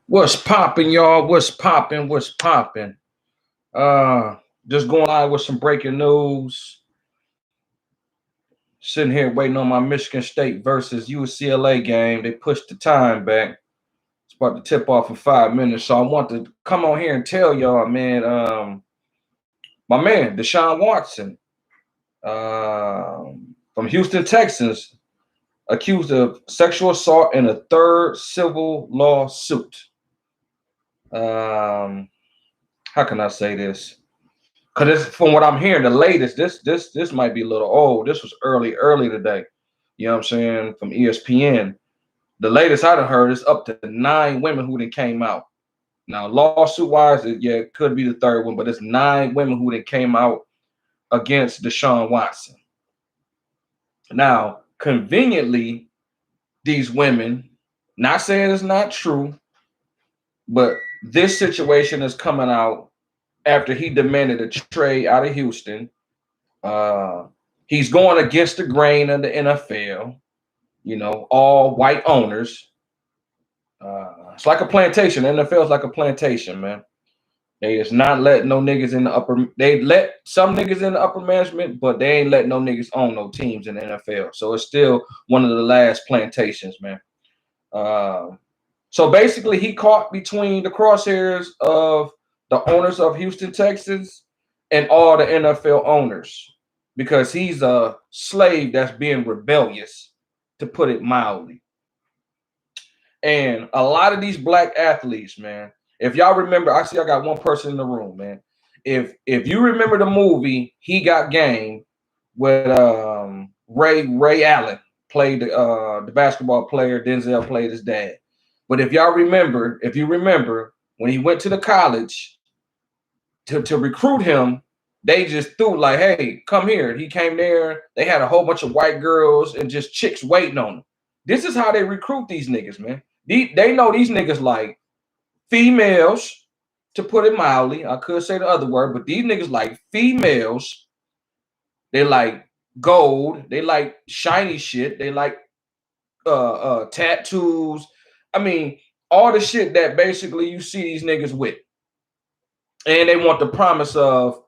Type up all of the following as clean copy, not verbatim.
What's popping, y'all? What's popping? What's popping? Uh, just going live with some breaking news. Sitting here waiting on my Michigan State versus UCLA game. They pushed the time back. It's about to tip off in 5 minutes. So I want to come on here and tell y'all, man. My man, Deshaun Watson, from Houston Texans, accused of sexual assault in a third civil lawsuit. Um, how can I say this? Because from what I'm hearing, the latest, this might be a little old. This was early today. You know what I'm saying? From ESPN. The latest I done heard is up to 9 women who then came out. Now, lawsuit wise, it could be the third one, but it's 9 women who then came out against Deshaun Watson. Now, conveniently, these women, not saying it's not true, but this situation is coming out after he demanded a trade out of Houston. Uh, he's going against the grain of the NFL. You know, all white owners. It's like a plantation. The NFL is like a plantation, man. They is not letting no niggas in the upper. They let some niggas in the upper management, but they ain't letting no niggas own no teams in the NFL. So it's still one of the last plantations, man. So basically, he caught between the crosshairs of the owners of Houston Texans and all the NFL owners because he's a slave that's being rebellious, to put it mildly. And a lot of these black athletes, man, if y'all remember, I see I got one person in the room, man. If you remember the movie He Got Game with Ray Allen played the basketball player, Denzel played his dad. But if you remember when he went to the college to recruit him, they just threw like, hey, come here. He came there. They had a whole bunch of white girls and just chicks waiting on him. This is how they recruit these niggas, man. They know these niggas like females, to put it mildly. I could say the other word, but these niggas like females. They like gold. They like shiny shit. They like tattoos. I mean, all the shit that basically you see these niggas with. And they want the promise of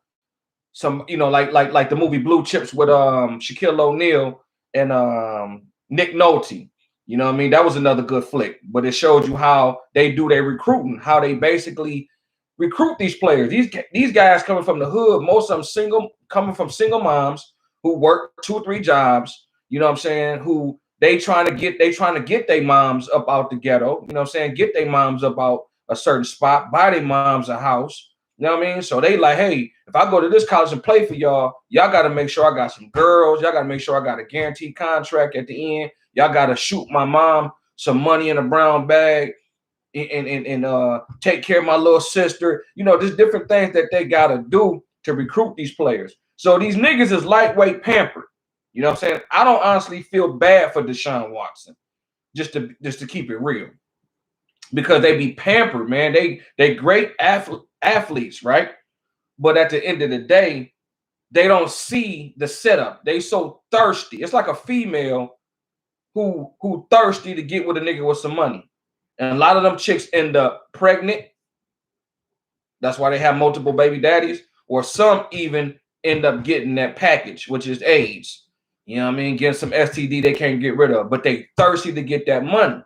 some, like the movie Blue Chips with Shaquille O'Neal and Nick Nolte. You know what I mean? That was another good flick, but it showed you how they do their recruiting, how they basically recruit these players. These guys coming from the hood, most of them coming from single moms who work 2 or 3 jobs. You know what I'm saying? Who they trying to get their moms up out the ghetto. You know what I'm saying? Get their moms up out a certain spot, buy their moms a house. You know what I mean? So they like, hey, if I go to this college and play for y'all, y'all got to make sure I got some girls. Y'all got to make sure I got a guaranteed contract at the end. Y'all got to shoot my mom some money in a brown bag and take care of my little sister. You know, there's different things that they got to do to recruit these players. So these niggas is lightweight pampered. You know what I'm saying? I don't honestly feel bad for Deshaun Watson, just to keep it real, because they be pampered, man. They great athletes, right? But at the end of the day, they don't see the setup. They so thirsty. It's like a female who thirsty to get with a nigga with some money. And a lot of them chicks end up pregnant. That's why they have multiple baby daddies, or some even end up getting that package, which is AIDS. You know what I mean? Getting some STD they can't get rid of, but they thirsty to get that money.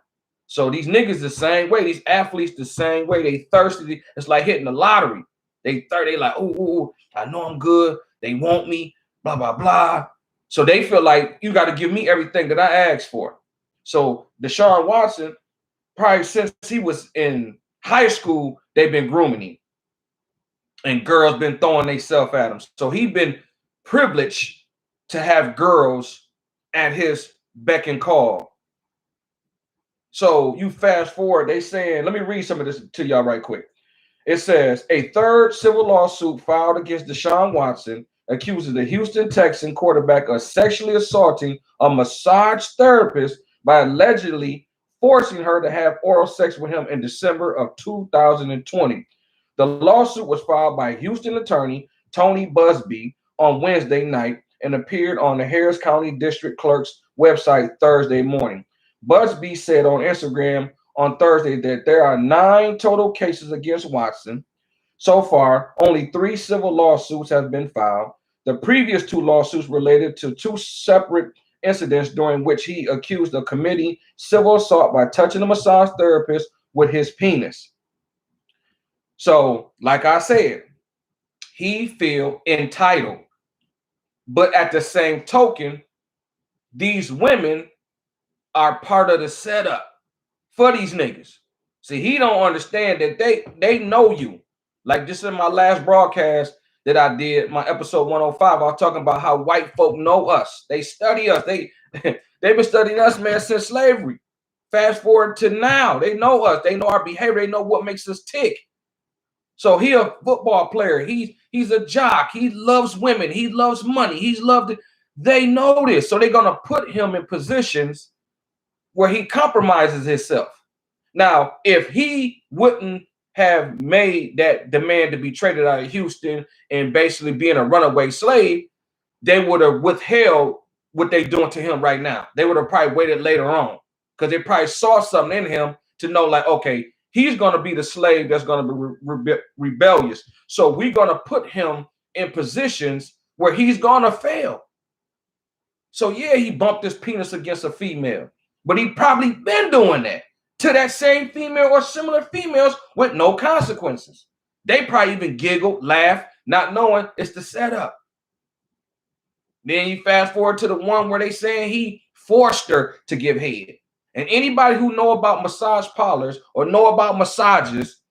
So these niggas the same way, these athletes the same way. They thirsty. It's like hitting the lottery. They like, ooh, I know I'm good. They want me, blah, blah, blah. So they feel like you got to give me everything that I asked for. So Deshaun Watson, probably since he was in high school, they've been grooming him. And girls been throwing themselves at him. So he been privileged to have girls at his beck and call. So you fast forward, they saying, let me read some of this to y'all right quick. It says, a third civil lawsuit filed against Deshaun Watson accuses the Houston Texan quarterback of sexually assaulting a massage therapist by allegedly forcing her to have oral sex with him in December of 2020. The lawsuit was filed by Houston attorney Tony Busby on Wednesday night and appeared on the Harris County District Clerk's website Thursday morning. Busby said on Instagram, on Thursday that there are 9 total cases against Watson. So far, only 3 civil lawsuits have been filed. The previous 2 lawsuits related to 2 separate incidents during which he accused of committing civil assault by touching a massage therapist with his penis. So, like I said, he feel entitled. But at the same token, these women are part of the setup for these niggas. See, he don't understand that they know you. Like just in my last broadcast that I did, my episode 105, I was talking about how white folk know us. They study us. They've been studying us, man, since slavery. Fast forward to now, they know us. They know our behavior. They know what makes us tick. So he a football player. He's a jock. He loves women. He loves money. He's loved it. They know this, so they're gonna put him in positions where he compromises himself. Now, if he wouldn't have made that demand to be traded out of Houston and basically being a runaway slave, they would have withheld what they're doing to him right now. They would have probably waited later on because they probably saw something in him to know, like, okay, he's going to be the slave that's going to be rebellious. So we're going to put him in positions where he's going to fail. So, yeah, he bumped his penis against a female, but he probably been doing that to that same female or similar females with no consequences. They probably even giggled, laughed, not knowing it's the setup. Then you fast forward to the one where they saying he forced her to give head. And anybody who know about massage parlors or know about massages,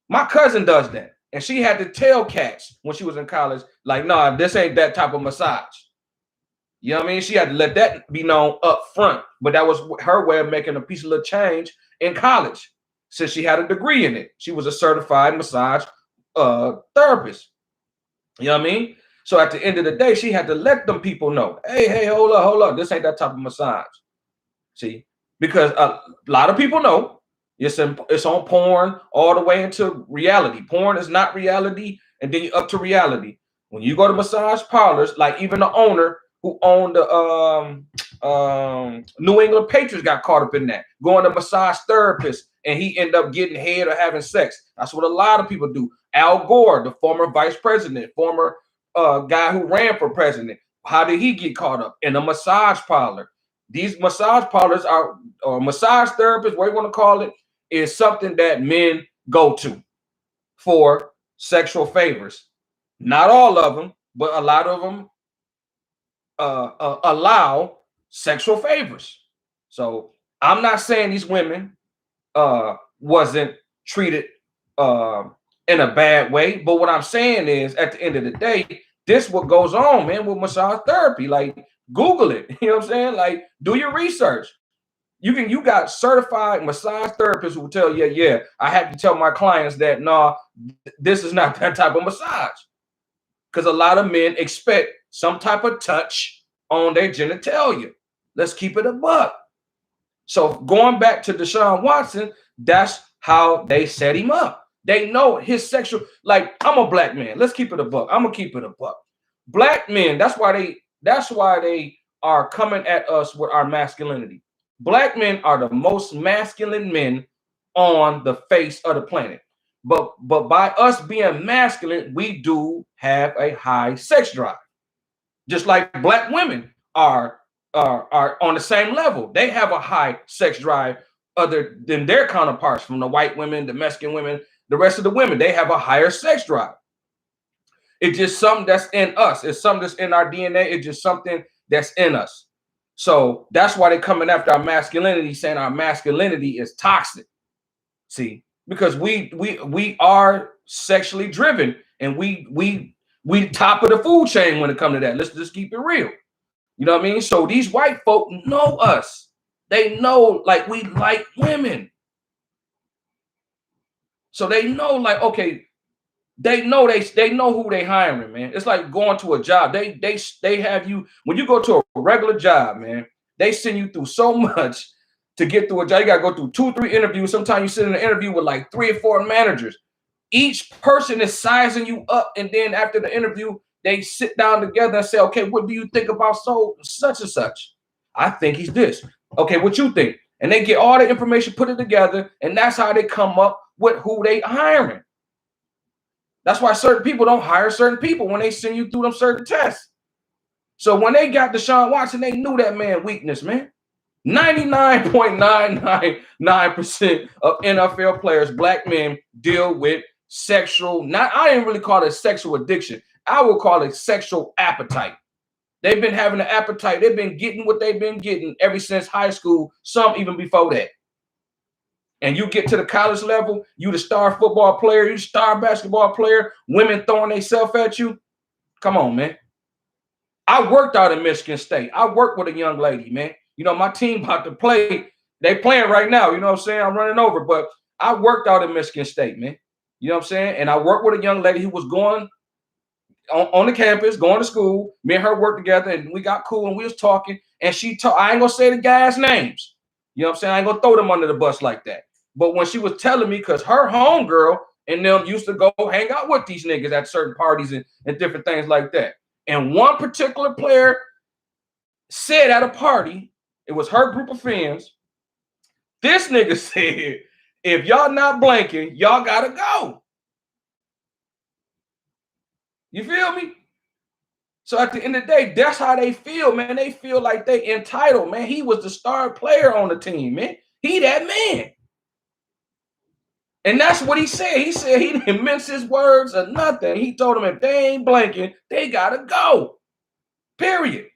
my cousin does that. And she had to tell cats when she was in college, like, nah, this ain't that type of massage. You know what I mean? She had to let that be known up front. But that was her way of making a piece of little change in college, since she had a degree in it. She was a certified massage therapist. You know what I mean? So at the end of the day, she had to let them people know, hey, hold up. This ain't that type of massage. See? Because a lot of people know it's on porn all the way into reality. Porn is not reality, and then you're up to reality. When you go to massage parlors, like even the owner who owned the New England Patriots got caught up in that, going to massage therapist, and he ended up getting head or having sex. That's what a lot of people do. Al Gore, the former vice president, former guy who ran for president, how did he get caught up? In a massage parlor. These massage parlors are, or massage therapists, what you want to call it, is something that men go to for sexual favors. Not all of them, but a lot of them allow sexual favors. So I'm not saying these women wasn't treated in a bad way, but what I'm saying is, at the end of the day, this what goes on, man, with massage therapy. Like, Google it. You know what I'm saying? Like, do your research. You got certified massage therapists who will tell you, yeah, I have to tell my clients that, nah, this is not that type of massage. Because a lot of men expect some type of touch on their genitalia. Let's keep it a buck. So going back to Deshaun Watson, that's how they set him up. They know his sexual, like, I'm a black man. Let's keep it a buck. I'm gonna keep it a buck. Black men, that's why they are coming at us with our masculinity. Black men are the most masculine men on the face of the planet. But by us being masculine, we do have a high sex drive. Just like black women are on the same level. They have a high sex drive other than their counterparts, from the white women, the Mexican women, the rest of the women. They have a higher sex drive. It's just something that's in us. It's something that's in our DNA. It's just something that's in us. So that's why they're coming after our masculinity, saying our masculinity is toxic. See, because we are sexually driven, and we top of the food chain when it comes to that. Let's just keep it real. You know what I mean? So these white folk know us. They know, like, we like women. So they know, like, okay, they know who they hiring, man. It's like going to a job. They have you, when you go to a regular job, man, they send you through so much to get through a job. You got to go through 2-3 interviews. Sometimes you sit in an interview with like 3 or 4 managers. Each person is sizing you up, and then after the interview, they sit down together and say, okay, what do you think about such and such? I think he's this. Okay, what you think? And they get all the information, put it together, and that's how they come up with who they hiring. That's why certain people don't hire certain people when they send you through them certain tests. So when they got Deshaun Watson, they knew that man weakness, man. 99.999% of NFL players, black men, deal with sexual, I didn't really call it sexual addiction. I would call it sexual appetite. They've been having an appetite. They've been getting what they've been getting ever since high school, some even before that. And you get to the college level, you the star football player, you the star basketball player, women throwing themselves at you. Come on, man. I worked out in Michigan State. I worked with a young lady, man. You know, my team about to play. They playing right now. You know what I'm saying? I'm running over. But I worked out in Michigan State, man. You know what I'm saying? And I worked with a young lady who was going on the campus, going to school. Me and her worked together, and we got cool, and we was talking. And she told, I ain't going to say the guys' names. You know what I'm saying? I ain't going to throw them under the bus like that. But when she was telling me, because her homegirl and them used to go hang out with these niggas at certain parties and different things like that. And one particular player said at a party, it was her group of friends, this nigga said, if y'all not blanking, y'all gotta go. You feel me? So at the end of the day, that's how they feel, man. They feel like they entitled, man. He was the star player on the team, man. He that man. And that's what he said. He said he didn't mince his words or nothing. He told them if they ain't blanking, they gotta go. Period.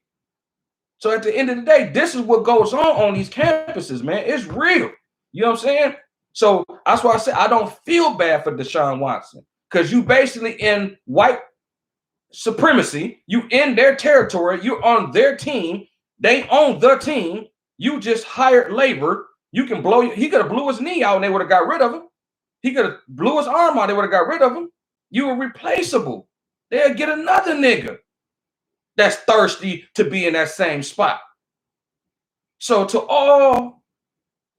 So at the end of the day, this is what goes on these campuses, man. It's real. You know what I'm saying? So that's why I said I don't feel bad for Deshaun Watson, because you basically in white supremacy. You in their territory. You're on their team. They own the team. You just hired labor. You can blow. He could have blew his knee out and they would have got rid of him. He could have blew his arm out. They would have got rid of him. You were replaceable. They'll get another nigga that's thirsty to be in that same spot. So to all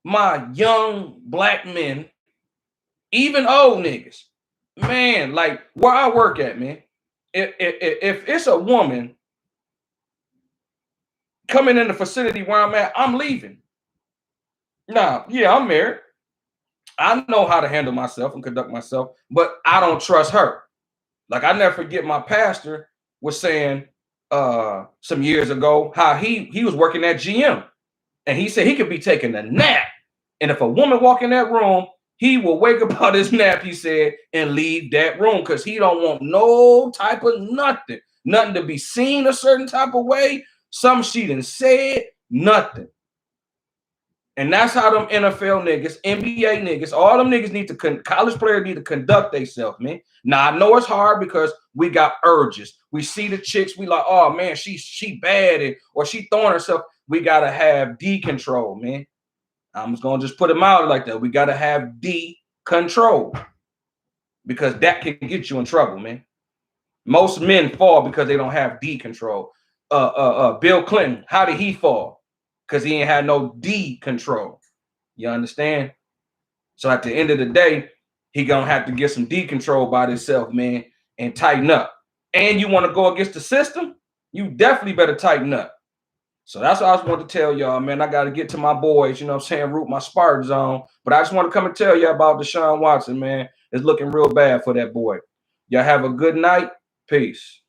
my young black men, even old niggas, man, like where I work at, man, if it's a woman coming in the facility where I'm at, I'm leaving. Now, yeah, I'm married. I know how to handle myself and conduct myself, but I don't trust her. Like I never forget my pastor was saying some years ago how he was working at GM, and he said he could be taking a nap, and if a woman walk in that room, he will wake up out his nap, he said, and leave that room because he don't want no type of nothing to be seen a certain type of way. Some she done said nothing. And that's how them NFL niggas, NBA niggas, all them niggas need to, college players need to conduct themselves, man. Now, I know it's hard because we got urges. We see the chicks, we like, oh, man, she bad, or she throwing herself. We got to have D control, man. I'm just going to just put them out like that. We got to have D control because that can get you in trouble, man. Most men fall because they don't have D control. Bill Clinton, how did he fall? Because he ain't had no D control. You understand? So at the end of the day, he gonna have to get some D control by himself, man, and tighten up. And you want to go against the system, you definitely better tighten up. So that's what I just want to tell y'all, man. I got to get to my boys, you know what I'm saying, root my Spartans on. But I just want to come and tell you about Deshaun Watson, man. It's looking real bad for that boy. Y'all have a good night. Peace.